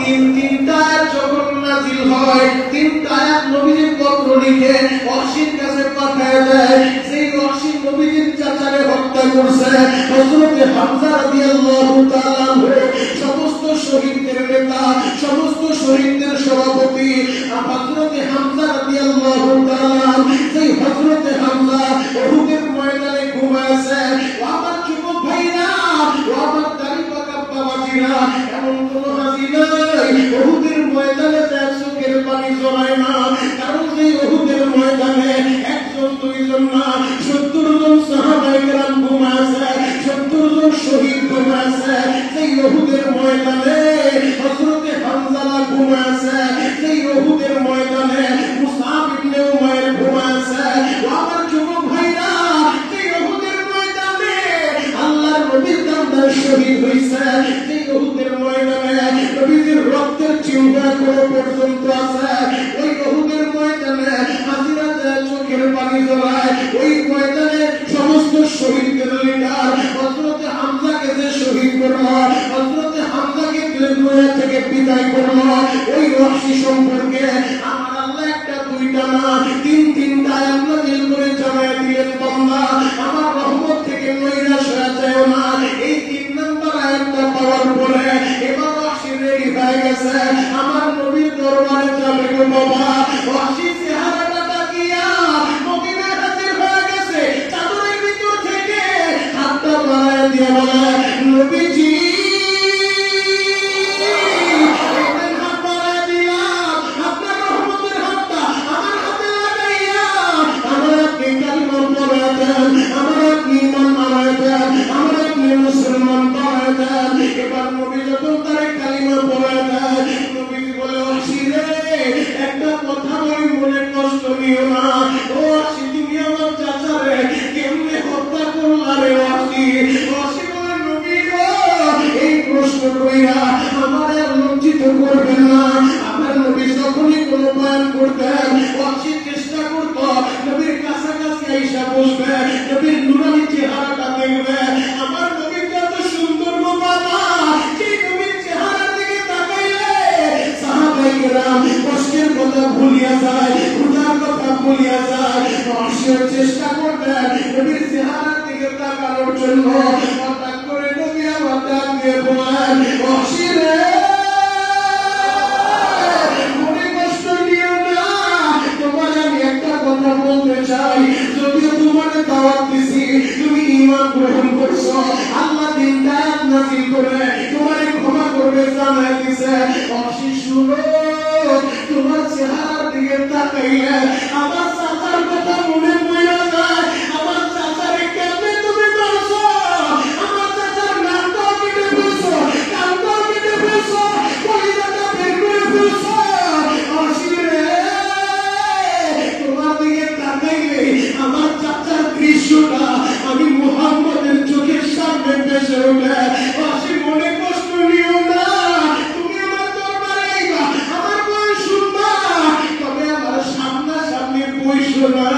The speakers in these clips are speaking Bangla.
তিনটা আয়াত যখন নাযিল হয়, তিনটা আয়াত নবীজির পত্র লিখে ওয়াহশীর কাছে পাঠায় দেয়। সেই ওয়াহশী নবীজির চাচারে হত্যা করছে হযরত হামজা রাদিয়াল্লাহু তাআলা আনহু, সমস্ত শহীদদের নেতা, সমস্ত শহীদদের সভাপতি হযরত হামজা রাদিয়াল্লাহু তাআলা। সেই হযরত হামজা উহুদের ময়দানে ঘুমাইছে। আমার যুবক ভাইরা, আমার দাড়ি পাকা বাবাজিরা, এমন কোন হাজি নাই উহুদের ময়দানে চোখের পানি জমায় না। কারণ সেই উহুদের ময়দানে একজন দুইজন না 70 জন সাহাবায়ে কেরাম ঘুমাইছে, 70 জন শহীদ ঘুমাইছে। সেই উহুদের ময়দানে হযরত হামজা ঘুমাইছে। সেই উহুদের ময়দানে মুসআব ইবনে উমাইর ঘুমাইছে। আমার যুবক ভাইরা, সেই উহুদের ময়দানে আল্লাহর নবীর কাঁধে শহীদ হইছে। সেই উহুদের ময়দানে নবীর রক্তের চিহ্ন এখনো পর্যন্ত আছে। ওই উহুদের ময়দানে হাজিরা চোখের পানি জড়ায়। ওই ময়দানে সমস্ত শহীদদের লিডার হযরত হামজাকে যে শহীদ করলো, হযরত হামজাকে দুনিয়া থেকে বিদায় করলো, ওই ওয়াহশী সম্পর্কে আমার আল্লাহ একটা দুইটা না তিনটা আয়াত নাযিল করে জানায় দিলেন, বান্দা আমার রহমত থেকে নৈরাশ হয়ে যায় না। এই 3 নম্বর আয়াতটা পাওয়ার পরে এবার ওয়াহশী রেডি হয়ে গেছে, আমার নবীর দরবারে যাবে গো বাবা। ওয়াহশী চেহারাটা তাকিয়া মদিনায় হাজির হয়ে গেছে। চাদরের ভিতর থেকে হাতটা বাড়ায় দিয়ে বলে, নবীজি মুসলমান বানায় দেন। এবার নবী যখন তার কালিমা পড়ায় দেয়, নবী বলে, ওয়াহশী রে, একটা কথা বলি, মনে কষ্ট নিও না। ও ওয়াহশী, তুমি আমার চাচারে কেমনে হত্যা করলা রে ওয়াহশী? ওয়াহশী বলে, নবী গো, এই প্রশ্ন কইরা আমার আর লজ্জিত করবেন না। আমার নবী যখনই কোনো বয়ান করতেন, ওয়াহশী চেষ্টা করত নবীর কাছাকাছি আইসা বসবে, নবীর নুরানি চেহারাটা দেখবে। আমার নবী কত সুন্দর গো বাবা, সেই নবীর চেহারার দিকে তাকাইলে সাহাবায়ে কেরাম কষ্টের কথা ভুলিয়া যায়, ক্ষুধার কথা ভুলিয়া যায়। ওয়াহশী চেষ্টা করতেন নবীর চেহারার দিকে তাকানোর জন্য। হঠাৎ করে নবী আমার ডাক দিয়ে বলেন, ওয়াহশী রে, মনে কষ্ট নিও না, তোমার আমি একটা কথা বলতে চাই। যদিও তোমার দাওয়াত দিছি, তুমি ঈমান গ্রহণ করছো, আল্লাহ দিনটা নাযিল করে তোমারে ক্ষমা করবে জানাই দিছে। ওয়াহশী শুনো, তোমার চেহারার দিকে তাকাইলে আমার চাচার কথা মনে পড়ে যায়। আমার চাচারে কেমনে তুমি মারছো, আমার চাচার নামটা কেটে ফেলছো, কানটা কেটে ফেলছো, কলিজাটা বের করে ফেলছো। ওয়াহশী রে, তোমার দিকে তাকাইলে আমার চাচার দৃশ্যটা আমি মুহাম্মদের চোখের সামনে ভেসে ওঠে। ওয়াহশী মনে কষ্ট নিও না, তুমি আমার দরবারে আইবা, আমার বয়ান শুনবা, তবে আমার সামনাসামনি বইসো না,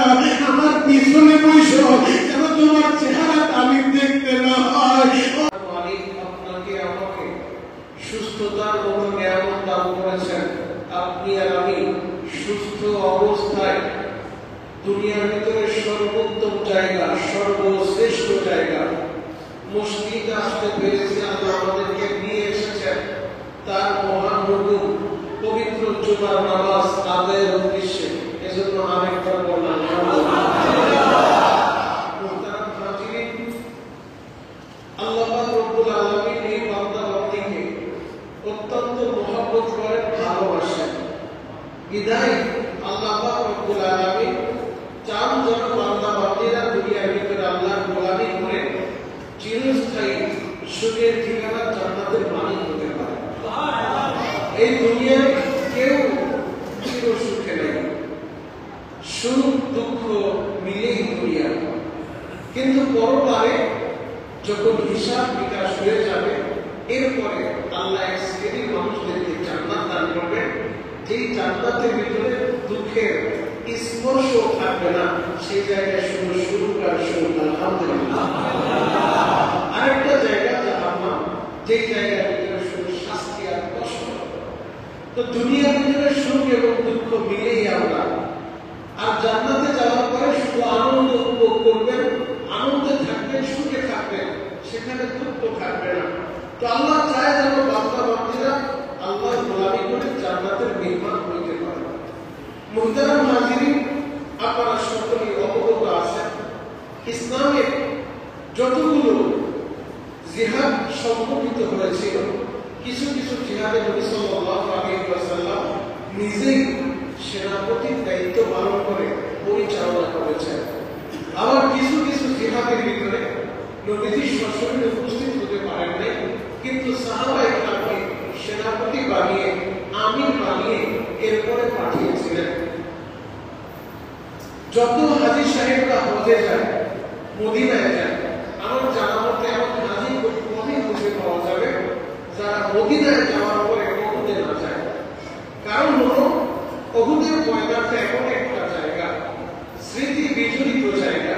আমার পিছনে বইসো, যেন তোমার চেহারাটা আমি দেখতে না হয়। মালিক আপনাকে আমাকে সুস্থতার মতো নিয়ামত দান করেছেন। আপনি আর আমি সুস্থ অবস্থায় দুনিয়ার ভিতরে সর্বোত্তম জায়গা, সর্বশ্রেষ্ঠ জায়গা মসজিদে আসতে পেরেছি। আল্লাহ আমাদেরকে নিয়ে এসেছেন তার মহান হুকুম পবিত্র জুমার নামাজ আদায়ের উদ্দেশ্যে। এজন্য আরেকবার বললাম মুহতারাম হাজিরিন, আল্লাহ পাক রব্বুল আলামিন এই বান্দা বান্দীকে অত্যন্ত মহব্বত করেন, ভালোবাসেন। বিদায় আল্লাহ পাক রব্বুল আলামিন চান যেন বান্দা বান্দীরা দুনিয়ার ভিতরে আল্লাহর গোলামি করে চিরস্থায়ী সুখের ঠিকানা জান্নাতের মালিক হতে পারে। এই দুনিয়ায় কেউ চির সুখে নেই, সুখ দুঃখ মিলেই দুনিয়া। কিন্তু পরকালে যখন হিসাব বিকাশ হয়ে যাবে, এরপরে আল্লাহ এক শ্রেণীর মানুষদেরকে জান্নাত দান করবেন, যেই জান্নাতের ভিতরে দুঃখের স্পর্শ থাকবে না। সেই জায়গায় শুধু সুখ আর সুখ, আলহামদুলিল্লাহ। আরেকটা জায়গা জাহান্নাম, যেই জায়গার ভিতরে শুধু শাস্তি আর কষ্ট। তো দুনিয়ার ভিতরে সুখ এবং দুঃখ মিলেই আমরা, আর জান্নাতে যাওয়ার পরে শুধু আনন্দ উপভোগ করবেন, আনন্দে থাকবেন, সুখে থাকবেন, সেখানে দুঃখ থাকবে না। তো আল্লাহ চায় যেন বান্দা বান্দীরা আল্লাহর গোলামি করে জান্নাতের মেহমান হইতে পারে। মুহতারাম হাজিরিন, আপনারা সকলেই অবগত আছেন ইসলামের যতগুলো জিহাদ সংগঠিত হয়েছিল, কিছু কিছু জিহাদে নবী সাল্লাল্লাহু আলাইহি ওয়াসাল্লাম নিজেই সেনাপতির দায়িত্ব পালন করে পরিচালনা করেছেন। আবার কিছু কিছু জিহাদের ভিতরে নবীজি সশরীরে উপস্থিত হতে পারেন নাই, কিন্তু সাহাবায়ে কেরামকে সেনাপতি বানিয়ে, আমির বানিয়ে এরপরে পাঠিয়েছিলেন। যত হাজী সাহেবরা হজে যায়, মদিনায় যায়, আমার জানা মতে এমন হাজী খুব কমই খুঁজে পাওয়া যাবে যারা মদিনায় যাওয়ার পরে উহুদে না যায়। কারণ হলো উহুদের ময়দানটা এমন একটা জায়গা, স্মৃতি বিজড়িত জায়গা,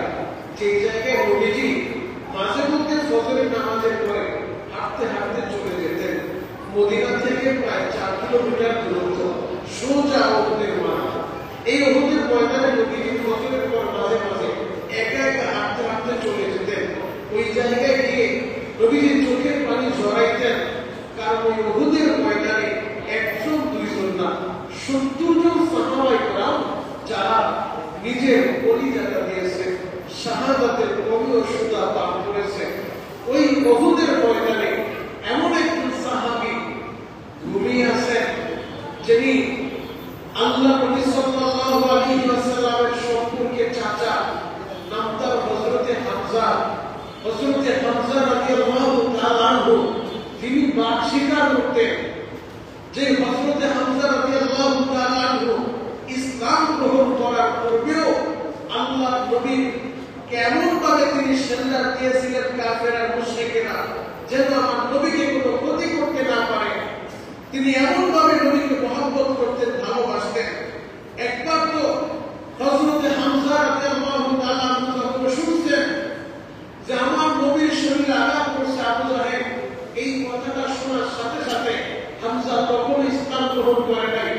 যে জায়গায় নবীজি মাঝে মধ্যে ফজরের নামাজের পরে হাঁটতে হাঁটতে চলে যেতেন। মদিনা থেকে প্রায় 4 কিলোমিটার দূরত্ব, সোজা উহুদের মাঠ। এই উহুদের ময়দানে নবীজি ফজরের পর মাঝে মাঝে একা একা হাঁটতে হাঁটতে চলে যেতেন। ওই জায়গায় গিয়ে নবীজি চোখের পানি ঝরাইতেন, কারণ ওই উহুদের ময়দানে 1-2 না 70 জন সাহাবায়ে কেরাম যারা নিজের কলিজাটা দিয়েছে, শাহাদাতের পবিত্র সুতা পান করেছে। ওই উহুদের ময়দানে এমন একজন সাহাবী ঘুমিয়ে আছেন, যিনি আল্লাহ নবী সাল্লাল্লাহু আলাইহি ওয়াসাল্লামের সম্পর্কে চাচা, নাম তার হযরতে হামজা। হযরতে হামজা রাদিয়াল্লাহু তাআলা আনহু তিনি বাক স্বীকার করতেন যে হযরতে হামজা রাদিয়াল্লাহু তাআলা আনহু ইসলাম গ্রহণ করার পূর্বেও আল্লাহ নবী কেমন ভাবে তিনি সেজদা দিয়েছিলেন কাফের আর মুশরিকেরা যেন আমার নবীকে কোনো ক্ষতি করতে না পারে। তিনি এমন ভাবে নবীকে মহব্বত করতেন, ভালোবাসতেন। একবার তো হযরতে হামজা রাদিয়াল্লাহু তাআলা আনহু যখন শুনছেন যে আমার নবীর শরীরে আঘাত করছে আবু জাহেল, এই কথাটা শোনার সাথে সাথে হামজা তখন ইসলাম গ্রহণ করে নাই।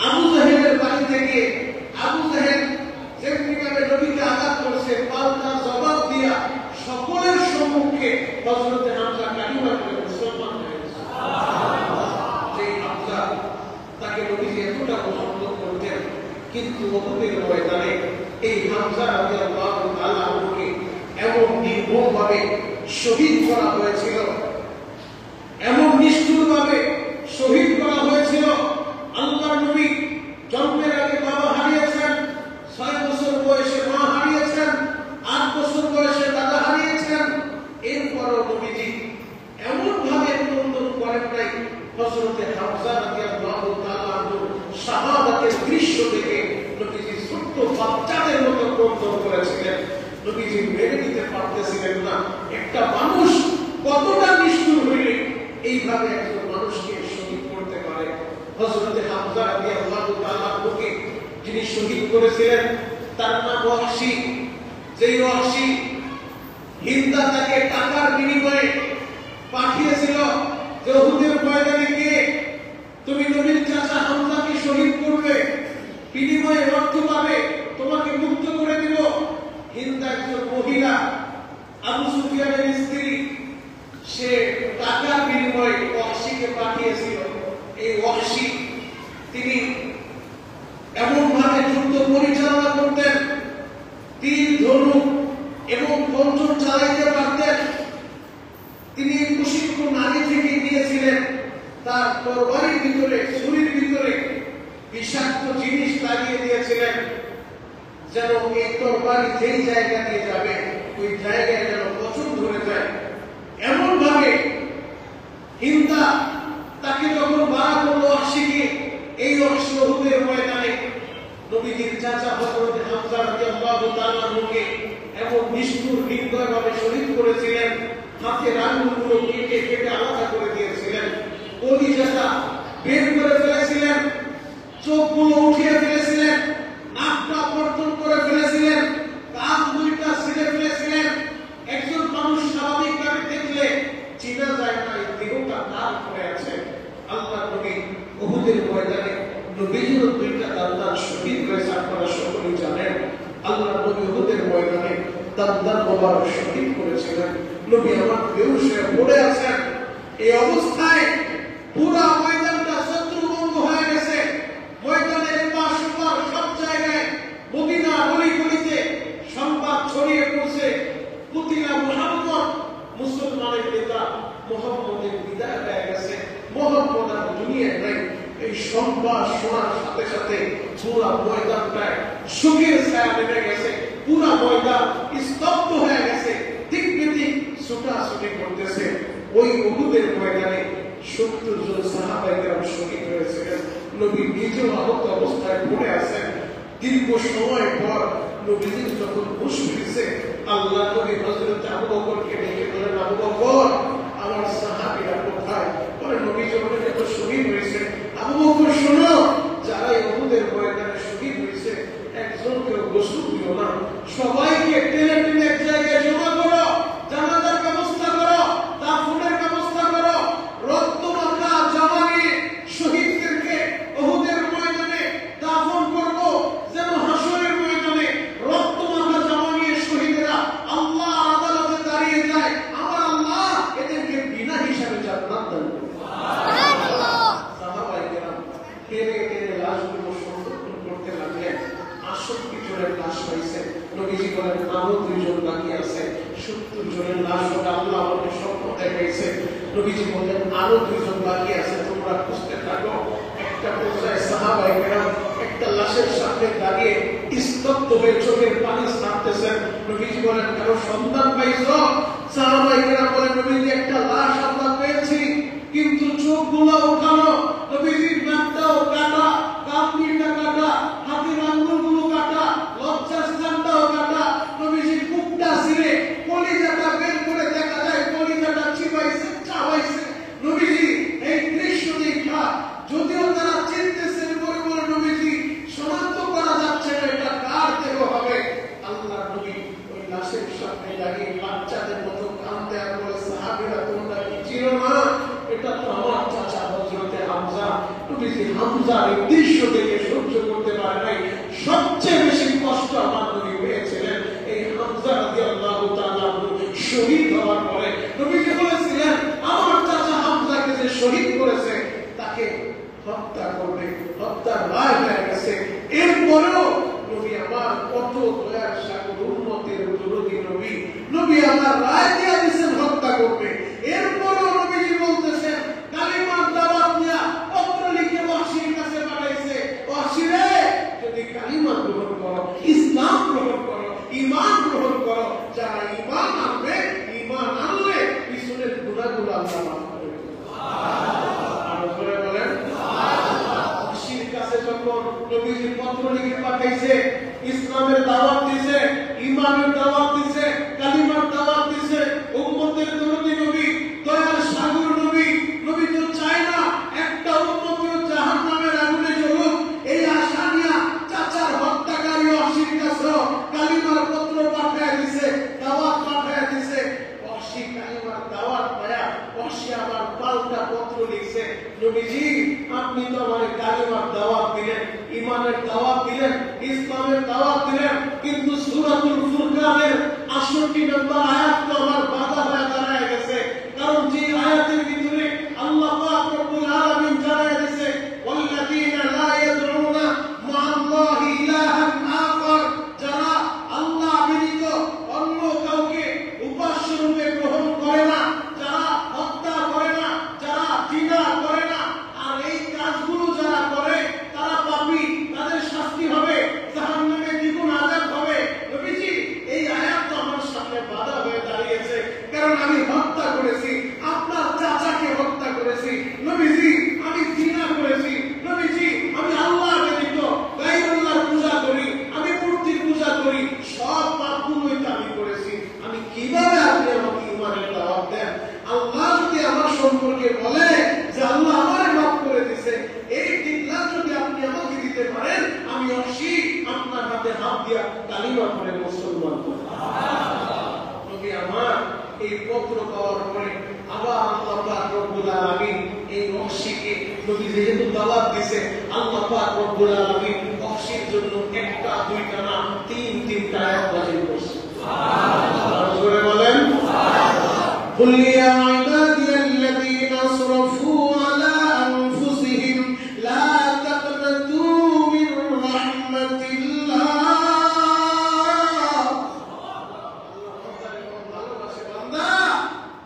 আবু জাহেলের বাড়ি থেকে আবু জাহেল যেমনিভাবে নবীকে আঘাত করছে, পাল্টা জবাব দিয়া সকলের সম্মুখে হযরতে হামজা কালিমা পড়ে মুসলমান হয়েছে। যে হামজা, তাকে নবীজি এতটা পছন্দ করতেন, কিন্তু উহুদের ময়দানে এই হামজা রাদিয়াল্লাহু তাআলা আনহুকে এমন নির্মমভাবে শহীদ করা হয়েছিল, এমন নিষ্ঠুরভাবে শহীদ করা হয়েছিল। আল্লাহর নবী জন্মের আগে বাবা হারিয়েছেন, 6 বছর বয়সে মা হারিয়েছেন, 8 বছর বয়সে দাদা হারিয়েছেন। এরপরও নবীজি এমন ভাবে ক্রন্দন করেন নাই। হযরতে হামজা রাদিয়াল্লাহু তাআলা আনহু শাহাদাতের দৃশ্য দেখে নবীজি ছোট্ট বাচ্চাদের মতো ক্রন্দন করেছিলেন। নবীজি মেনে নিতে পারতেছিলেন না একটা মানুষ কতটা নিষ্ঠুর হইলে এইভাবে একজন মানুষকে শহীদ করতে পারে। হযরতে হামজা রাদিয়াল্লাহু তাআলা আনহুকে যিনি শহীদ করেছিলেন তার নাম ওয়াহশী। যেই ওয়াহশী হিন্দা তাকে টাকার বিনিময়ে পাঠিয়েছিল যে উহুদের ময়দানে গিয়ে তুমি নবীর চাচা হামজাকে শহীদ করবে, বিনিময়ে অর্থ পাবে, তোমাকে মুক্ত করে দিব। হিন্দা একজন মহিলা, আবু সুফিয়ানের স্ত্রী, সে টাকার বিনিময়ে ওয়াহশীকে পাঠিয়েছিল। এই ওয়াহশী তিনি এমন ভাবে যুদ্ধ পরিচালনা করতেন, তীর ধনুক এবং খঞ্জর চালাইতে পারতেন। তিনি প্রশিক্ষণ আগে থেকে নিয়েছিলেন। তার তরবারির ভিতরে, ছুরির ভিতরে বিষাক্ত জিনিস লাগিয়ে দিয়েছিলেন, যেন এই তরবারি যেই জায়গা দিয়ে যাবে ওই জায়গায় যেন পছন্দ ধরে যায়। এমন ভাবে হিন্দা তাকে যখন বাড়া করলো ওয়াহশীকে, এই ওয়াহশী উহুদের ময়দানে নবীজির চাচা হযরত হামজা রাদিয়াল্লাহু তাআলা আনহুকে এমন নিষ্ঠুর নির্দয়ভাবে শহীদ করেছিলেন। হাতের আঙ্গুলগুলো কেটে কেটে আলাদা করে দিয়েছিলেন, কলিজাটা বের করে ফেলেছিলেন, চোখগুলো উঠিয়ে ফেলেছিলেন, নাকটা কর্তন করে ফেলেছিলেন, কান দুইটা ছিঁড়ে ফেলেছিলেন। একজন মানুষ স্বাভাবিকভাবে দেখলে চেনা যায় না এই দেহটা কার করে আছে। আল্লাহর নবী উহুদ উহুদের ময়দানে নবীজির দুইটা দাদা শহীদ হয়েছে, আপনারা সকলেই জানেন। আল্লাহ নবী উহুদের ময়দানে দাদা মোবারক শহীদ করেছিলেন। নবী আমার বেহুশ হয়ে পড়ে আছেন। এই অবস্থায় পুরা ময়দানটা শত্রুভঙ্গ হয়ে গেছে। ময়দানের পাশ ওপাশ সব জায়গায় মদিনা গলিগলিতে সংবাদ ছড়িয়ে পড়ছে, কুতিলা মুহাম্মদ, মুসলমানের নেতা মুহাম্মদের বিদায় হয়ে গেছে, মুহাম্মদ আর দুনিয়ায় নাই। এই সংবাদ শোনার সাথে সাথে পুরা ময়দানটায় শোকের ছায়া নেমে গেছে, পুরা ময়দান স্তব্ধ হয়ে গেছে, ঠিক বেঠিক ছুটাছুটি করতেছে। ওই উহুদের ময়দানে 70 জন সাহাবায়ে কেরাম শহীদ হয়েছিলেন। নবী নিজেও আহত অবস্থায় পড়ে আছেন। দীর্ঘ সময় পর নবীজি যখন হুঁশ ফিরেছে, আল্লাহ নবী হযরত আবু বকরকে ডেকে বলেন, আবু বকর, আমার সাহাবীরা কোথায়? বলে নবী যখন এত শহীদ হয়েছে, আবু বকর শোনো, যারা উহুদের ময়দানে শহীদ হয়েছে একজনকেও গোসল দিও না, সবাইকে টেনে টেনে এক জায়গায় জমা করো, জানাজার ব্যবস্থা করো, দাফনের ব্যবস্থা করো, রক্ত মাখা জামা নিয়ে শহীদদেরকে উহুদের ময়দানে দাফন করব, যেন হাসরের ময়দানে রক্ত মাখা জামা নিয়ে শহীদেরা আল্লাহর আদালতে দাঁড়িয়ে যায়, আমার আল্লাহ এদেরকে বিনা হিসাবে জান্নাত দান করবে। সুবহানাল্লাহ। সাহাবায়ে কেরাম টেনে টেনে লাশগুলো সংরক্ষণ করতে লাগলেন। 68 জনের লাশ পাইছে। নবীজি বলেন আরো 2 জন বাকি আছে। 70 জনের লাশ ওটা আল্লাহ আমাকে স্বপ্ন দেখাইছে। নবীজি বলেন আরো 2 জন বাকি আছে, তোমরা খুঁজতে থাকো। একটা পর্যায়ে সাহাবায়ে কেরাম একটা লাশের সামনে দাঁড়িয়ে স্তব্ধ হয়ে চোখের পানি ছাড়তেছেন। নবীজি বলেন কারো সন্ধান পাইছো? সাহাবায়ে কেরাম বলেন নবীজি একটা লাশ আমরা পেয়েছি, কিন্তু চোখগুলো উঠানো, নবীজির নাকটাও কাটা, কাপড়টা কাটা, হাতের আঙ্গুলগুলো কাটা, লজ্জাস্থানটাও কাটা, নবীজির বুকটা ছিঁড়ে কলিজাটা বের করে দেখা যায় কলিজাটা চিবাইছে, চাবাইছে। নবীজি এই দৃশ্য দেখা যদিও তারা চিনতেছেন বলে বলে নবীজি শনাক্ত করা যাচ্ছে না এটা কার দেহ হবে। আল্লাহ নবী ওই লাশের সামনে দাঁড়িয়ে বাচ্চাদের মতো কাঁদতে আর বলে, সাহাবীরা তোমরা কি চিনো না? এটা তো আমার চাচা হযরতে হামজা। নবীজি হামজার এই দৃশ্য দেখে সহ্য করতে পারে নাই। সবচেয়ে বেশি কষ্ট আমার নবী পেয়েছিলেন এই হামজা রাদিয়াল্লাহু তাআলা শহীদ হওয়ার পরে। নবীজি বলেছিলেন আমার চাচা হামজাকে যে শহীদ করেছে তাকে হত্যা করবে, হত্যার রায় হয়ে গেছে। এরপরেও নবী আমার কত দয়ার সাগর উম্মতের দরদী নবী, নবী আমার রায় দিয়ে দিয়েছেন হত্যা করবে। এরপরেও নবীজি বলতেছেন কালিমার দাওয়াত দিয়া পত্র লিখে ওয়াহশীর কাছে পাঠাইছে, ওয়াহশী রে, যদি কালিমা গ্রহণ করো, ইসলাম গ্রহণ করো, ঈমান গ্রহণ করো, যারা ঈমান আনবে, ঈমান আনলে পিছনের গুনাহগুলো আল্লাহ মাফ করে দেবে। সুবহানাল্লাহ। আর জোরে বলেন সুবহানাল্লাহ। ওয়াহশীর কাছে যখন নবীজি পত্র লিখে পাঠাইছে, ইসলামের দাওয়াত দিয়েছে, ঈমানের দাওয়াত দিয়েছে, কালিমার দাওয়াত দিয়েছে, উম্মতের দরদী নবী, দয়ার সাগর নবী, নবী তো চায় না একটা উম্মতও জাহান্নামের আগুনে জ্বলুক। এই আশা নিয়ে চাচার হত্যাকারী ওয়াহশীর কাছে কালিমার পত্র পাঠিয়ে দিয়েছে, দাওয়াত পাঠিয়ে দিয়েছে। ওয়াহশী কালিমার দাওয়াত পায়া ওয়াহশী আবার পাল্টা পত্র লিখছে, নবীজি আপনি তো আমারে কালিমার দাওয়াত দিলেন, ঈমানের দাওয়াত দিলেন, ইসলামের দাওয়াত দিলেন, কিন্তু সূরাতুল ফুরকানের 68 নম্বর আয়াত তো আমার বাধা হয়ে দাঁড়ায় গেছে। কারণ যে আয়াতের ভিতরে আল্লাহ পাক রব্বুল আলামিন জানায় দিয়েছে ওয়াল্লাযীনা লা ইয়াদউনা মা'আল্লাহি ইলাহান আখার, যারা আল্লাহ ব্যতীত অন্য কাউকে উপাস্য রূপে গ্রহণ করে না, যারা হত্যা করে না, যারা জিনা করে না, আর এই কাজগুলো যারা করে তারা পাপী, তাদের শাস্তি হবে, জাহান্নামে দ্বিগুণ আযাব হবে। নবীজি এই আয়াত তো আমার সামনে বাধা হয়ে দাঁড়িয়ে যেহেতু দাওয়াত দিয়েছে, আল্লাহ পাক রব্বুল আলামিন ওয়াহশীর জন্য একটা দুইটা না তিনটা আয়াত নাযিল করেছে। সুবহানাল্লাহ। জোরে বলেন সুবহানাল্লাহ। কুল ইয়া ইবাদিয়াল্লাযীনা আসরাফু আলা আনফুসিহিম লা তাকনাতু মির রাহমাতিল্লাহ। বান্দা,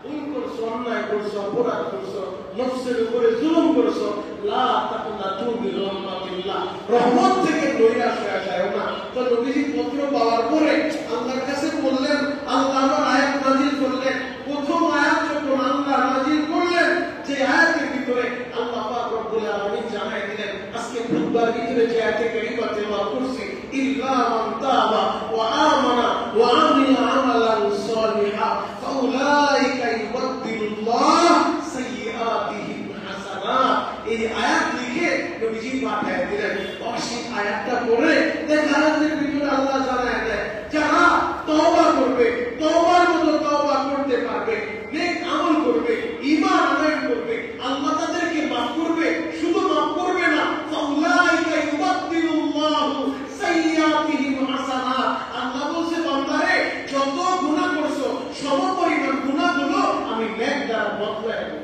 ভুল করছো, অন্যায় করছো, অপরাধ করছো, নফসের উপরে জুলুম করছো, লা তাকনাতু মির রাহমাতিল্লাহ, রহমত থেকে নৈরাশ হয়ে যায় না। তো নবীজি পত্র পাওয়ার পরে আল্লাহর কাছে বললেন, আল্লাহ আমার আয়াত নাযিল করলেন। প্রথম আয়াত যখন আল্লাহ নাযিল করলেন, যে আয়াতের ভিতরে আল্লাহ পাক রব্বুল আলামিন জানাই দিলেন, আজকে খুতবার ভিতরে যে আয়াতে কারিমা তেলাওয়াত করছি, ইল্লা মান তাবা ওয়া আমানা ওয়া আমিলা আমালান সালিহা ফাউলাইকা ইউবাদদিলুল্লাহ সাইয়্যাতিহিম হাসানাত। এই আয়াত লিখে নবীজি পাঠিয়ে দিলেন। অবশ্যই আয়াতটা পড়ে দেখানোর ভিতরে আল্লাহ জানায় দেয়, যারা তওবা করবে, তওবার মতো তওবা করতে পারবে, নেক আমল করবে, ঈমান আনয়ন করবে, আল্লাহ তাদেরকে মাফ করবে। শুধু মাফ করবে না, ফাউলাইকা ইউবাদদিলুল্লাহু সাইয়্যাতিহিম হাসানাত। আল্লাহ বলছে, বান্দারে যত গুনাহ করছো সমপরিমাণ গুনাহগুলো আমি নেক দ্বারা বদলায় দেব।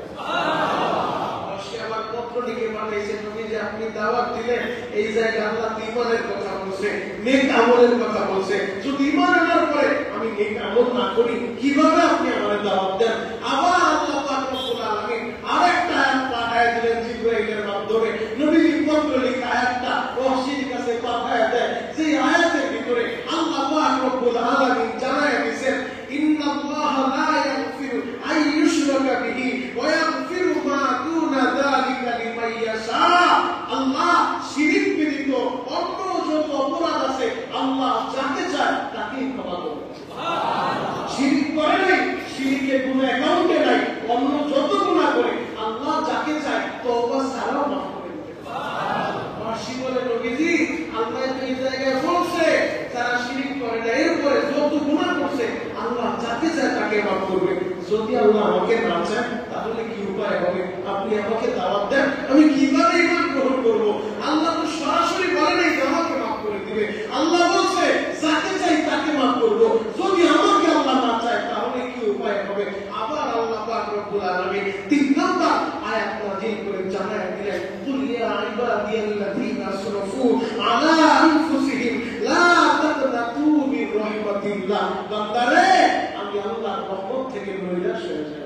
আপনি দাওয়াত দিলেন, এই জায়গায় আল্লাহ ঈমানের কথা বলছে, নেক আমলের কথা বলছে। যদি ঈমান আনার পরে আমি নেক আমল না করি, কিভাবে আপনি আমাদের দাওয়াত দেন? আবার আল্লাহ পাক রব্বুল আলামিন আরেকটা আয়াত পাঠিয়ে দিলেন জিবরাইলের মাধ্যমে। নবীজি পত্র লিখা আয়াতটা ওয়াহশীর কাছে পাঠিয়ে দেয়। সেই আয়াতের ভিতরে আল্লাহ পাক রব্বুল আলামিন জানায় দিয়েছেন, ইন্নাল্লাহা লা ইয়াগফিরু আন ইউশরাকা বিহি ওয়া ইয়াগফিরু মা দুনা যালিকা লিমান ইয়াশা। আল্লাহ শিরিক ব্যতীত অন্য যত অপরাধ আছে আল্লাহ যাকে চায় তাকেই ক্ষমা করেন। সুবহানাল্লাহ। শিরিক করে নাই, শিরিকের গুনাহ অ্যাকাউন্টে নাই, অন্য যত গুনাহ করে আল্লাহ যাকে চায় তওবা ছাড়াও মাফ করে দেন। সুবহানাল্লাহ। মাসি বলে, নবীজি আল্লাহ তো এই জায়গায় বলছে যারা শিরিক করে না, এরপরে যত গুনাহ করছে আল্লাহ যাকে চায় তাকে মাফ করবে। যদি আল্লাহ আমাকে না চায় তাহলে কি উপায় হবে? আপনি আমাকে দাওয়াত দেন, আমি কিভাবে ঈমান গ্রহণ করব? আল্লাহ তো সরাসরি বলে নাই যে আমাকে মাফ করে দিবে। আল্লাহ বলছে যাকে চাই তাকে মাফ করব। যদি আমাকে আল্লাহ না চায় তাহলে কি উপায় হবে? আবার আল্লাহ পাক রব্বুল আলামিন 3 নম্বর আয়াত নাযিল করে জানায় দিলেন, কুল ইয়া ইবাদিয়াল্লাযীনা আসরাফু আলা আনফুসিহিম লা তাকনাতু মির রাহমাতিল্লাহ। বান্দারে আমি আল্লাহর রহমত থেকে নৈরাশ হয়ে যাব।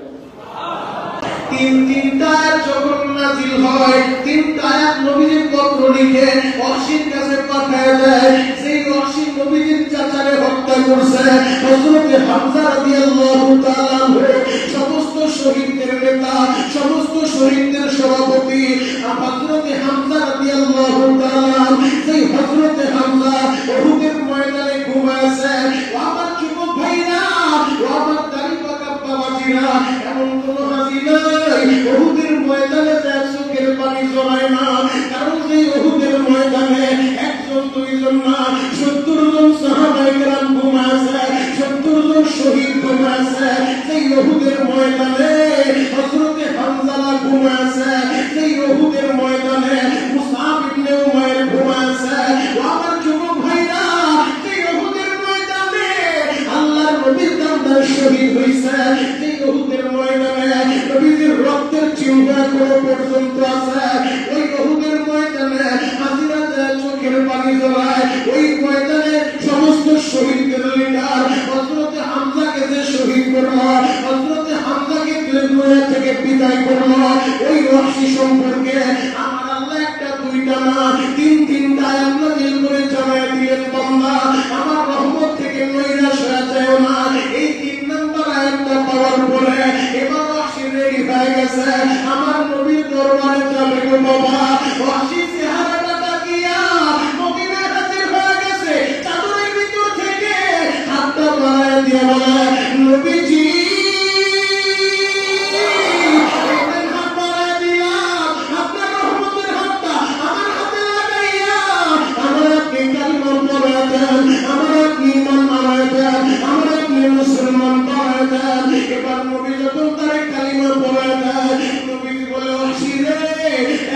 তিনটা আয়াত যখন নাযিল হয়, 3টা আয়াত নবীজির পত্র লিখে ওয়াহশীর কাছে পাঠিয়ে দেয়। সেই ওয়াহশী নবীজির চাচারে হত্যা করছে হযরত হামজা রাদিয়াল্লাহু তাআলা আনহু, সমস্ত শহীদদের নেতা, সমস্ত শহীদদের সভাপতি হযরত হামজা রাদিয়াল্লাহু তাআলা। সেই হযরত হামজা উহুদের ময়দানে ঘুমাইছে। আমার যুবক ভাইরা, আমার দাড়ি পাকা বাবাজিরা, এমন কোন হাজি নাই উহুদের ময়দানে চোখের পানি জমায় না। কারণ সেই উহুদের ময়দানে একজন দুইজন না 70 জন সাহাবায়ে কেরাম ঘুমাইছে, 70 জন শহীদ ঘুমাইছে। সেই উহুদের ময়দানে হযরত হামজা ঘুমাইছে। সেই উহুদের ময়দানে মুসআব ইবনে উমাইর ঘুমাইছে। আমার যুবক ভাইরা, সেই উহুদের ময়দানে আল্লাহর নবীর দান্দার শহীদ হইছে। সেই উহুদের ময়দানে নবীর রক্তের চিহ্ন এখনো পর্যন্ত আছে। ওই উহুদের ময়দানে হাজিরা দেয়, চোখের পানি জড়ায়। ওই ময়দানে সমস্ত শহীদদের লিডার হযরত হামজাকে যে শহীদ করলো, হযরত হামজাকে দুনিয়া থেকে বিদায় করলো, ওই ওয়াহশী সম্পর্কে আমার আল্লাহ একটা দুইটা না তিনটা আয়াত নাযিল করে জানায় দিলেন, বান্দা আমার রহমত থেকে নৈরাশ হয়ে যায় না। এই 3 নম্বর আয়াতটা পাওয়ার পরে এবার ওয়াহশী রেডি হয়ে গেছে, আমার নবীর দরবারে যাবে গো বাবা। ওয়াহশী চেহারাটা তাকিয়া মদিনায় হাজির হয়ে গেছে। চাদরের ভিতর থেকে হাতটা বাড়ায় দিয়ে বলে, নবীজি মুসলমান বানায় দেন। এবার নবী যখন তার কালিমা পড়ায় দেন, নবী বলে, ওয়াহশী রে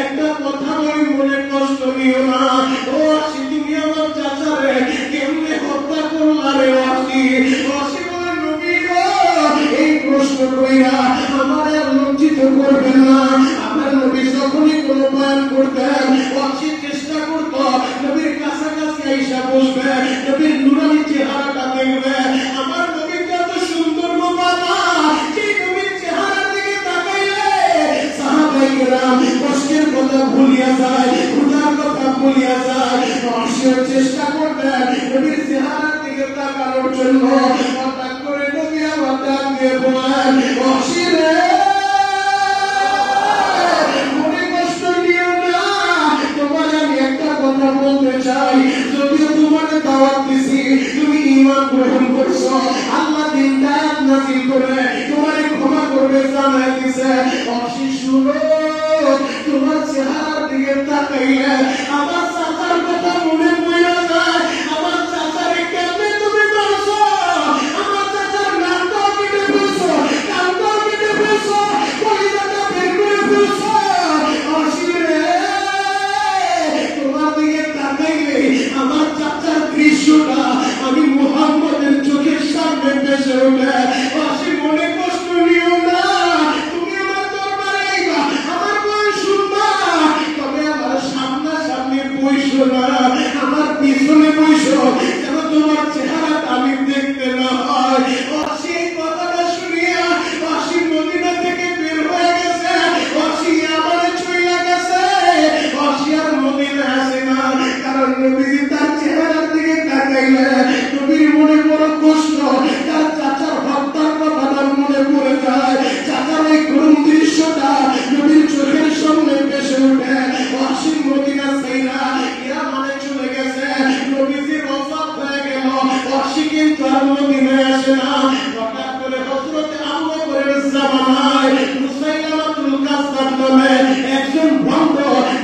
একটা কথা শুনিও না। ও ওয়াসি তুমি আমার চাচারে কেমনে হত্যা করলা রে ওয়াসি? ওয়াসি বলে নবী গো এই প্রশ্ন কইরা আমার আর লজ্জিত করবেন না। আমার নবী যখনই কোনো বয়ান করতেন ওয়াসি চেষ্টা করত নবীর কাছাকাছি আইসা বসবে, নবীর নুরানি চেহারাটা দেখবে। আমার নবী কত সুন্দর গো বাবা, সেই নবীর চেহারা দিকে তাকাইলে সাহাবায়ে কেরাম কষ্টের কথা ভুলিয়া যায়, ক্ষুধার কথা ভুলিয়া যায়। ওয়াসিও চেষ্টা করতেন নবীর চেহারা দিকে তাকানোর জন্য। হঠাৎ করে নবী আমার ডাক দিয়ে বলেন, ওয়াসি রে মনে কষ্ট নিও না, তোমার আমি একটা কথা বলতে চাই। যদিও তোমার দাওয়াত দিছি, তুমি ঈমান গ্রহণ করছো, আল্লাহ দিন দায়াত নাযিল করে তোমারে ক্ষমা করবে জানাই দিছে। ওয়াসি শুনো, তোমার চেহারার দিকে তাকাইলে আমার চাচার কথা মনে পড়ে যায়। আমার চাচারে কেমনে তুমি মারছো, আমার চাচার নামটাও কেটে ফেলছো, কানটাও কেটে ফেলছো, কলিজাটা বের করে ফেলছো। ওয়াসি রে তোমার দিকে তাকাইলে আমার চাচার দৃশ্যটা আমি মুহাম্মদের চোখের সামনে ভেসে ওঠে। ওয়াসি মনে কষ্ট নিও না, তুমি আমার দরবারে আইবা, আমার বয়স শুনবা, তবে আমার সামনাসামনি বইসো না, আমার পিছনে বইসো, যেন তোমার চেহারাটা আমি দেখতে না হয়। ওয়াসি এই কথাটা শুনিয়া ওয়াসি মদিনা থেকে বের হয়ে গেছে, ওয়াসি আমারে চইলা গেছে। ওয়াসি আর মদিনা আসে না, কারণ নবীজি তার চেহারার দিকে তাকাইলে নবীর মনে বড় কষ্ট, তার চাচার হত্যার কথাটা মনে পড়ে যায়। চাচার এই করুণ দৃশ্যটা নবীর চোখের সামনে ভেসে ওঠে। ওয়াসি মদিনা ছাইরা ইয়ামানে চলে গেছে, নবীজির ওফাত হয়ে গেল। ওয়াসি কিন্তু আর মদিনায় আসে না। হঠাৎ করে হযরত আবু বকরের জামানায় মুসাইলামাতুল কাযযাব নামে একজন ভণ্ড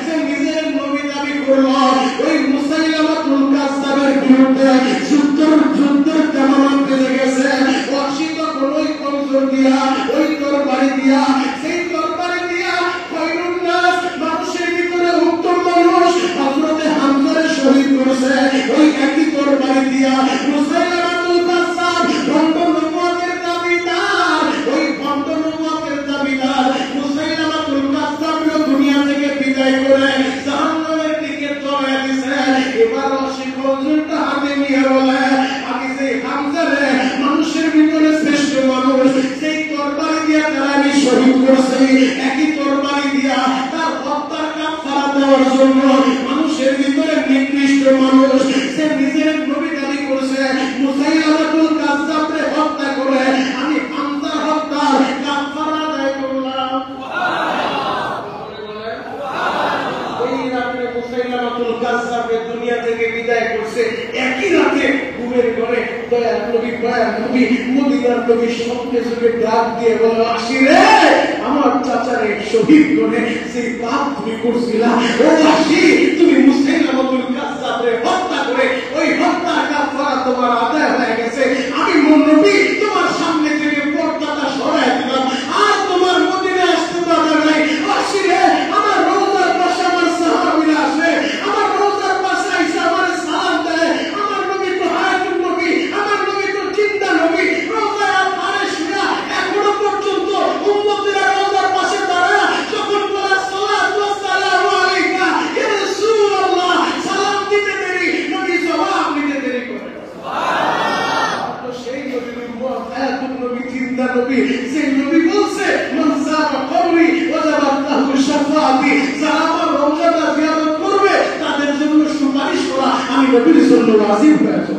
যে নিজের নবী দাবি করলো, ওই মুসাইলামাতুল কাযযাবের বিরুদ্ধে যুদ্ধের জামানত বেজে গেছে। ওয়াসি তখন ওই কমজোর দিয়া, ওই তরবারি দিয়া, সেই তরবারি দিয়া খয়রুন নাস মানুষের ভিতরে উত্তম মানুষ হযরতে হামজারে শহীদ করেছে। ওই একই তরবারি দিয়া মুসাইলামাতুল কাযযাব ভণ্ড নবুয়তের দাবিদার, ওই ভণ্ড নবুয়তের দাবিদার মুসাইলামাতুল কাযযাবকে দুনিয়া থেকে বিদায় করে জাহান্নামের দিকে চলে দিয়েছে। এবার ওয়াসি খঞ্জরটা হাতে নিয়ে বলে, আমি সেই হামজারে মানুষের ভিতরে শ্রেষ্ঠ মানুষ, সেই তরবারি দিয়া তারা আমি শহীদ করছি, একই তরবারি দিয়া তার হত্যার কাফারা দেওয়ার জন্য মানুষের ভিতরে নিকৃষ্ট মানুষ সে নিজের নবী দাবি করছে, মুসাইলামাতুল কাযযাবকে হত্যা করে আমি হামজার হত্যার কাফারা আদায় করলাম। ওই রাতে মুসাইলামাতুল কাযযাবকে দুনিয়া থেকে বিদায় করছে। একই রাতে ঘুমের ঘরে দয়ার নবী মদিনার নবী স্বপ্নে সুখে ডাক দিয়ে বলে, ওয়াসি রে আমার চাচারে শহীদ করে সেই পাপ তুমি করছিলা, ও ওয়াসি তুমি মুসাইলামাতুল কাযযাবকে হত্যা করে ওই হত্যার কাফারা তোমার আদায় হয়ে গেছে। আমি নবী তোমার সামনে থেকে পর্দাটা সরায় দিলাম, আর তোমার মদিনায় আসতে দরকার নাই। ওয়াসি রে আমার রওজার পাশে আমার সাহাবীরা আসে, আমার রওজার পাশে আইসা আমার সালাম দেয়। আমার নবী তো হায়াতুন নবী, আমার নবী তো জিন্দা নবী, রওজার পাশে শুয়া এখনো পর্যন্ত উম্মতেরা রওজার পাশে দাঁড়ায় যখন বলে সালাতু ওয়াসসালামু আলাইকা ইয়া রাসূলুল্লাহ, সালাম দিতে দেরি, নবী জবাব দিতে দেরি করে। সুবহানাল্লাহ। তো সেই নবীর উম্মত হায়াতুন নবী, জিন্দা নবী, সেই নবী বলছে মান যারা কবরি ওয়াজাবাত লাহু শাফাআতি, যারা আমার রওজাটা জিয়ারত করবে তাদের জন্য সুপারিশ করা আমি নবীর জন্য ওয়াজিব হয়েছে।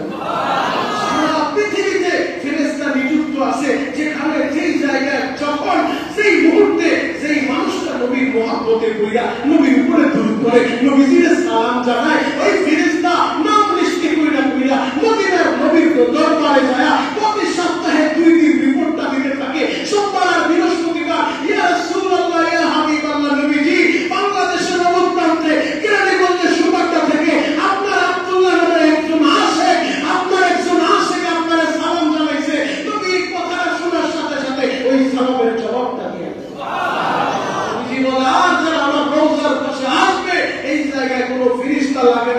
সারা পৃথিবীতে ফেরেশতা নিযুক্ত আছে, যেখানে যেই জায়গায় যখন সেই মুহূর্তে সেই মানুষটা নবীর মহব্বতে পড়িয়া নবীর উপরে দরুদ করে নবীজির সালাম জানায়, ওই ফেরেশতা নাম লিস্টি কইরা মদিনার নবীর দরবারে যায় প্রতি সপ্তাহে 2 দিন রিপোর্টটা দিতে থাকে। সোমবার আর বৃহস্পতিবার ইয়া রাসূলুল্লাহ ইয়া হাবিবাল্লাহ নবীজি বাংলাদেশের অবস্থানতে কেরানীগঞ্জের সুবাড্ডা থেকে আপনার আব্দুল্লাহ নামের একজন আসে, আপনার একজন আসে আপনার সালাম জানাইছে। নবী কথাটা শোনার সাথে সাথে ওই সালামের জবাবটা দিয়ে সুবহানাল্লাহ। নবীজি বলে, আর যারা আমার রওজার পাশে আসবে এই জায়গায় কোনো ফিরিস লাগে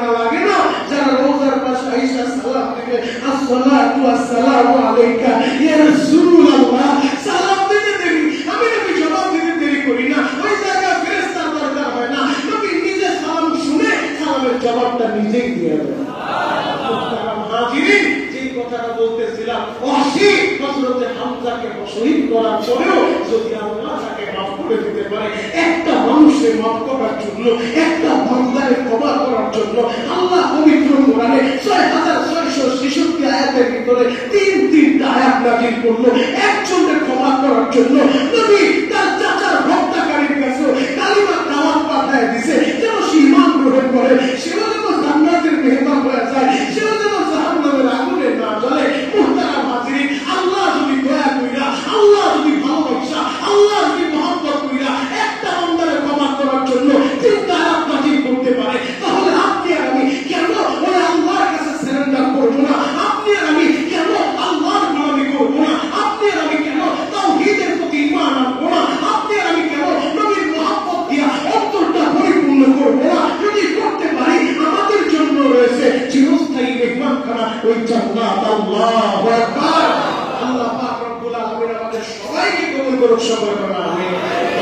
না যারা রোজার পাশে আয়েশা সালাম দিবে আসসালাতু ওয়াসসালামু আলাইকা ইয়া রাসূলুল্লাহ, সালাম দিতে দেরি, আমি নবী জবাব দিতে দেরি করি না, ওই জায়গায় ফেরেশতার দরকার হয় না, নবী নিজে সালাম শুনে সালামের জবাবটা নিজেই দিয়ে দেন। হাজিরিন, যে কথাটা বলতেছিলাম, ওয়াহশী হযরতে হামজাকে শহীদ করার পরেও যদি আল্লাহ তাকে মাফ করে দিতে পারে, একটা মানুষের মাফ করার জন্য, একটা বান্দাকে ক্ষমা করার জন্য আল্লাহ পবিত্র কোরআনে 6666 আয়াতের ভিতরে তিনটা আয়াত নাযিল করলো একজনকে ক্ষমা করার জন্য। নবী তার চাচার হত্যাকারীর কাছে কালিমা দাওয়াত পাঠায় দিয়েছে যেন সে ঈমান গ্রহণ করে, সেও যেন জান্নাতের মেহমান হয়ে যায়, সেও যেন জাহান্নামের আগুনে না জ্বলে। মুহতারাম হাজিরিন, আল্লাহ যদি দয়া কইরা, আল্লাহ যদি ভালোবাসা, আল্লাহ যদি মহব্বত কইরা একটা বান্দারে ক্ষমা করার জন্য তিনটা আয়াত নাযিল করতে পারে, তাহলে আপনি আর আমি কেন ওই আল্লাহর কাছে সারেন্ডার করব না? আপনি আর আমি কেন আল্লাহর গোলামি করব না? আপনি আর আমি কেন তাওহীদের প্রতি ঈমান আনবো না? আপনি আর আমি কেন নবীর মহব্বত দিয়া অন্তরটা পরিপূর্ণ করব না? যদি করতে পারি, আমাদের জন্য রয়েছে চিরস্থায়ী মেহমানখানা, ওই জান্নাত। আল্লাহু আকবার। আল্লাহ পাক রব্বুল আলামিন আমাদের সবাইকে কবুল করুক, সবাই বলুন আমিন।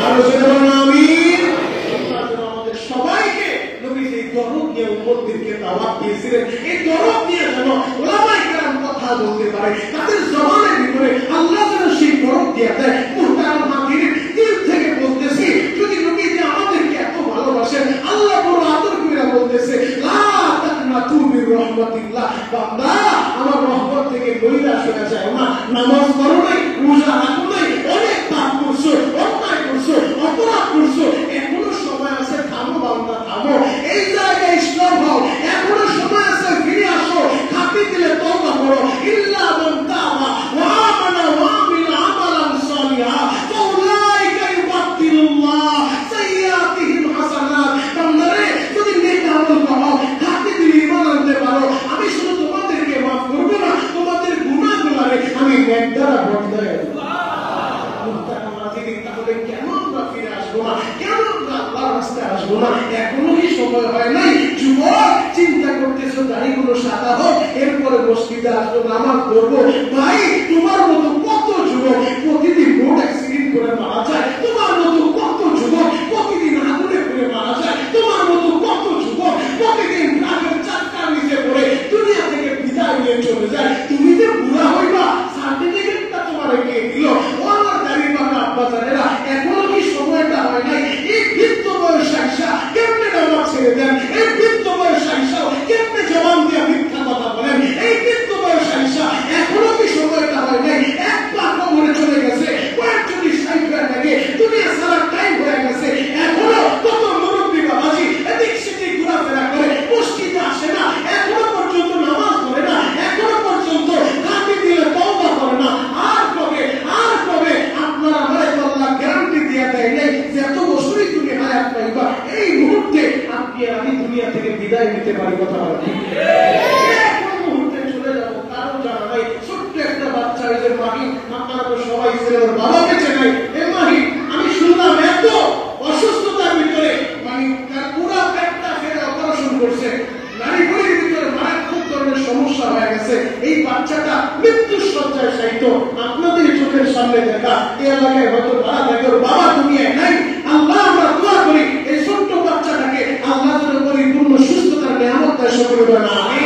আর জোরে বলুন আমিন। আল্লাহ যেন আমাদের সবাইকে নবী যে দরদ নিয়ে উম্মতদেরকে দাওয়াত দিয়েছিলেন, এই দরদ নিয়ে যেন উলামায়ে কেরাম কথা বলতে পারে, তাদের জবানের ভিতরে আল্লাহ যেন সেই দরদ দিয়ে দেয়। মুহতারাম হাজিরিন, দিল থেকে বলতেছি, যদি নবী যে আমাদেরকে এত ভালোবাসেন, আল্লাহ বড় আদর করে বলতেছে, লা তাকনাতু মির রাহমাতিল্লাহ, বান্দা আমার রহমত থেকে নৈরাশ হয়ে যায় না। নামাজ পড়ো নাই, রোজা রাখো নাই, অনেক পাপ করছো, অন্যায় করছো, অপরাধ করছো, এখনো সময় আছে, থামো বান্দা, থামো। এই জায়গায় ইসলাম হও, এখনো সময় আছে, ফিরে আসো, খাঁটি দিলে তওবা করো। ইল্লা মান তাবা ওয়া আমানা ওয়া আমিলা আমালান সালিহা ফাউলাইকা ইউবাদদিলুল্লাহ সাইয়্যাতিহিম হাসানাত। বান্দারে, যদি নেক আমল করো, খাঁটি দিলে ঈমান আনতে পারো, আমি শুধু তোমাদেরকে মাফ করব না, তোমাদের গুনাহগুলোরে আমি নেক দ্বারা বদলায় দেব। মুহতারাম হাজিরিন, তাহলে কেন আমরা ফিরে আসবো না? কেন আমরা আল্লাহর রাস্তায় আসবো না? এখনো কি সময় হয় নাই? যুবক, চিন্তা করতেছো দাড়িগুলো সাদা হোক, এরপরে মসজিদে আসবো, নামাজ পড়বো। ভাই, তোমার মতো কত যুবক প্রতিদিন রোড অ্যাক্সিডেন্ট করে মারা যায়, তোমার মতো কত যুবক প্রতিদিন আগুনে পুড়ে মারা যায়, তোমার মতো কত যুবক প্রতিদিন ট্রাকের চাকার নিচে পড়ে দুনিয়া থেকে বিদায় নিয়ে চলে যায়। তুমি যে বুড়া হইবা, সার্টিফিকেটটা তোমার কে দিল? ও আমার দাড়ি পাকা আব্বা জানেরা, এখনো কি সময়টা হয় নাই? এই বৃদ্ধ বয়স আইসা কেমনে নামাজ ছেড়ে দেন? এই বৃদ্ধ বয়স আইসা কেমনে জবান দিয়ে মিথ্যা কথা বলেন? এই বৃদ্ধ বয়স আইসা এখনো কি সময়টা হয় নাই? এক পা কবরে চলে গেছে, কয়েকজনই 60 হয়ে থাকে, দুনিয়া সারা টাইম হয়ে গেছে, এখনো কত মুরব্বী বাবাজি এদিক সেদিক ঘোরাফেরা করে, মসজিদে আসে না, এখনো পর্যন্ত নামাজ পড়ে না, এখনো পর্যন্ত খাঁটি দিলে তওবা করে না। আর কবে আপনারা আমারে আল্লাহ গ্যারান্টি দিয়ে দেয় নাই যে এত বছরই তুমি হায়াত পাইবা, এই মুহূর্তে আপনি আর আমি দুনিয়া থেকে বিদায় নিতে পারি? কথা বলা ঠিক? কোন মুহূর্তে চলে যাবো কারো জানা নাই। ছোট্ট একটা বাচ্চা, ওই যে মাহি, আপনারা তো সবাই ছেলে, ওর বাবা বেঁচে নাই। এ মাহি, আমি শুনলাম এত অসুস্থতার ভিতরে, মানে তার পুরো পেটটা ফেলে অপারেশন করছে, নাড়িভুড়ির ভিতরে মারাত্মক ধরনের সমস্যা হয়ে গেছে। এই বাচ্চাটা মৃত্যুর শয্যায় শায়িত, আপনাদের চোখের সামনে দেখা। এই এলাকায় হয়তো ভাড়া থাকে, ওর বাবা দুনিয়ায় নাই। আল্লাহ, আমরা দোয়া করি এই ছোট্ট বাচ্চাটাকে আল্লাহ যেন পরিপূর্ণ সুস্থতার নিয়ামত দেয়, সকলে বলেন আমিন।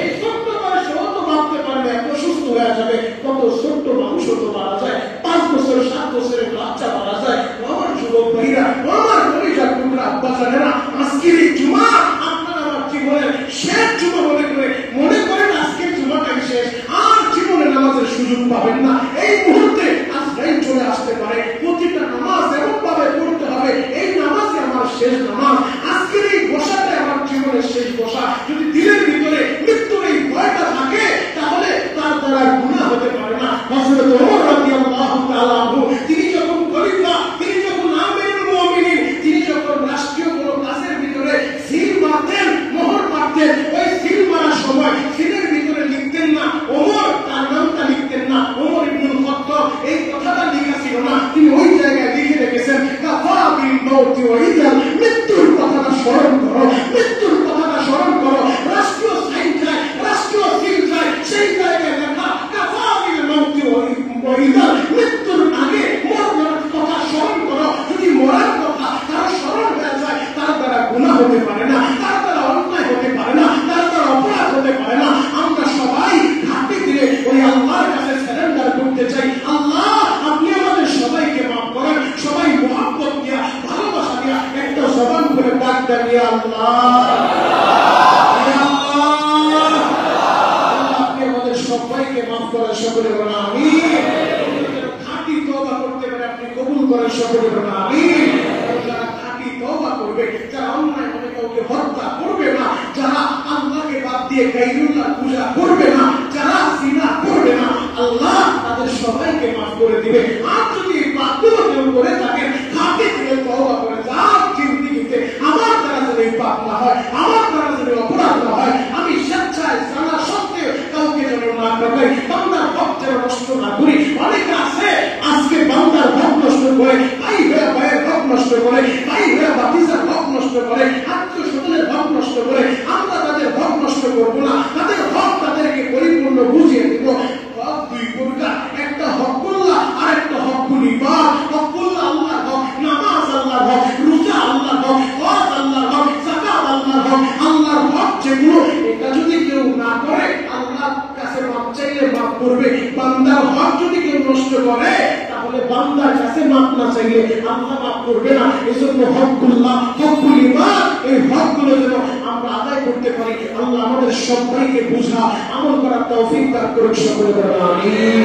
এই ছোট্ট বয়সে ও তো ভাবতে পারবে এত সুস্থ হয়ে যাবে। কত ছোট্ট মানুষও তো মারা যায়, 5 বছর 7 বছরের বাচ্চা মারা যায়। আমার যুবক ভাইরা, আমার কলিজার টুকরা আব্বা জানেরা, আজকের এই জুমা আপনারা আমার জীবনের শেষ জুমা মনে করেন আজকের জুমাটাই শেষ, আর জীবনে নামাজের সুযোগ পাবেন না। এই মুহূর্তে আজরাইল চলে আসতে পারে, প্রতিটা নামাজ এমন ভাবে পড়তে হবে, এই নামাজই আমার শেষ নামাজ, আজকের এই বসাটা আমার জীবনের শেষ বসা। যদি দিলের ভিতরে মৃত্যুর এই ভয়টা থাকে, তাহলে তার দ্বারা গুনাহ হতে পারে না। হযরত ওমর রাদিয়াল্লাহু তাআলা আনহু, তিনি যখন খলিফা, তিনি যখন আমিরুল মুমিনিন, তিনি যখন রাষ্ট্রীয় কোনো কাজের ভিতরে সিল মারতেন, মোহর মারতেন, ওই সিল মারার সময় সিলের ভিতরে লিখতেন না ওমর, তার নামটা লিখতেন না ওমর ইবনুল খাত্তাব, এই কথাটা লেখা ছিল না। তিনি ওই জায়গায় লিখে রেখেছেন, কাফা বিল মাউতি ওয়া ইদাল, মৃত্যুর কথাটা স্মরণ করো, মৃত্যুর কথাটা হতে পারে না, তার দ্বারা অন্যায় হতে পারে না, তার দ্বারা অপরাধ হতে পারে না। আমরা সবাই ঘাটতি দিলে ওই আল্লাহর কাছে সারেন্ডার করতে চাই। আল্লাহ আপনি আমাদের সবাইকে মাফ করেন। সবাই মহব্বত দিয়া ভালোবাসা দিয়া একটা জবান করে ডাক দেন, ইয়া আল্লাহ, ইয়া আল্লাহ। আপনি আমাদের সবাইকে মাফ করেন, সকলে বলেন আমিন। খাঁটি তওবা করতে পারে আপনি কবুল করেন, সকলে বলেন আমিন। যারা খাঁটি তওবা করবে, যারা অন্যায় মনে কাউকে হত্যা করবে না, যারা আল্লাহকে বাদ দিয়ে গায়রুল্লাহ পূজা করবে না, যারা জিনা করবে না, আল্লাহ তাদের সবাইকে মাফ করে দিবে। আর যদি এই পাপগুলো কেউ করে থাকেন, খাঁটি থেকে তওবা করে যার জিন্দেগিতে আমার দ্বারা যদি পাপ না হয়, আমার দ্বারা যদি অপরাধ না হয়, আমি স্বেচ্ছায় জানা সত্ত্বেও কাউকে যেন না করাই, বান্দার হক যেন নষ্ট না করি। অনেক আছে আজকে বান্দার হক নষ্ট করে, ভাই হয়ে ভাইয়ের হক নষ্ট করে, ভাই হয়ে বাতিজার হক নষ্ট করে, আত্মীয় স্বজনের হক নষ্ট করে। আমরা তাদের হক নষ্ট করবো না, তাদের হক তাদেরকে পরিপূর্ণ বুঝিয়ে দিব। হক দুই প্রকার, একটা হকুল্লাহ আর একটা হকুল ইবাদ। হকুল্লাহ আল্লাহর হক, নামাজ আল্লাহর হক, রোজা আল্লাহর হক, হজ আল্লাহর হক, যাকাত আল্লাহর হক। আল্লাহর হক যেগুলো, এটা যদি কেউ না করে আল্লাহর কাছে মাপ চাইলে মাপ করবে। বান্দার হক যদি কেউ নষ্ট করে তাহলে বান্দার কাছে মাপ না চাইলে আল্লাহ মাপ করবে না। এজন্য হকুল্লাহ, হকুল ইবাদ, এই হকগুলো যেন আমরা আদায় করতে পারি। আল্লাহ আমাদের সবাইকে বুঝা আমল করার তৌফিক দান করুন, সকলে বলেন আমিন।